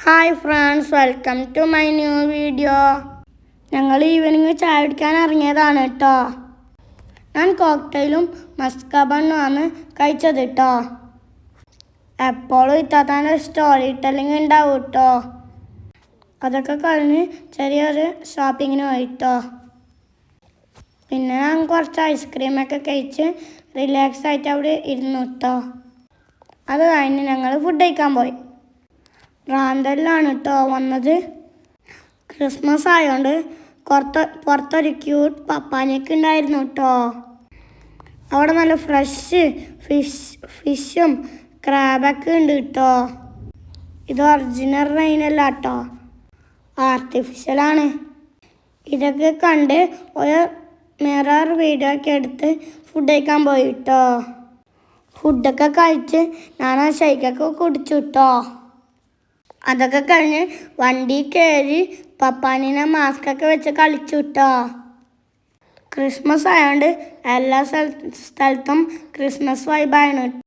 Hi friends, welcome to my new video. ഞങ്ങൾ evening ചായ കുടിക്കാൻ ഇറങ്ങിയതാണ് കേട്ടോ. ഞാൻ കോക്ടെയിലും മസ്ക ബണ്ണുമാണ് കഴിച്ചത് കേട്ടോ. എപ്പോഴും ഇത്താത്താൻ്റെ സ്റ്റോറി ടെല്ലിങ് ഉണ്ടാവും കേട്ടോ. അതൊക്കെ കഴിഞ്ഞ് ചെറിയൊരു ഷോപ്പിങ്ങിന് പോയിട്ടോ. പിന്നെ ഞാൻ കുറച്ച് ഐസ്ക്രീമൊക്കെ കഴിച്ച് റിലാക്സ് ആയിട്ട് അവിടെ ഇരുന്നു കേട്ടോ. അത് കഴിഞ്ഞ് ഞങ്ങൾ ഫുഡ് കഴിക്കാൻ പോയി. റാന്തലിലാണ് കേട്ടോ വന്നത്. ക്രിസ്മസ് ആയതുകൊണ്ട് പുറത്തൊരു ക്യൂട്ട് പപ്പാനിയൊക്കെ ഉണ്ടായിരുന്നു കേട്ടോ. അവിടെ നല്ല ഫ്രഷ് ഫിഷും ക്രാബൊക്കെ ഉണ്ട് കേട്ടോ. ഇത് ഒറിജിനൽ റെയിനല്ല കേട്ടോ, ആർട്ടിഫിഷ്യലാണ്. ഇതൊക്കെ കണ്ട് ഒരു മിറർ വീഡിയോ ഒക്കെ എടുത്ത് ഫുഡ് കഴിക്കാൻ പോയി കേട്ടോ. ഫുഡൊക്കെ കഴിച്ച് ഞാൻ ആ ഷേക്കൊക്കെ കുടിച്ചു കേട്ടോ. അതൊക്കെ കഴിഞ്ഞ് വണ്ടി കയറി പപ്പാനീനെ മാസ്കൊക്കെ വെച്ച് കളിച്ചു കേട്ടോ. ക്രിസ്മസ് ആയതുകൊണ്ട് എല്ലാ സ്ഥലത്തും ക്രിസ്മസ് വൈബാണ്.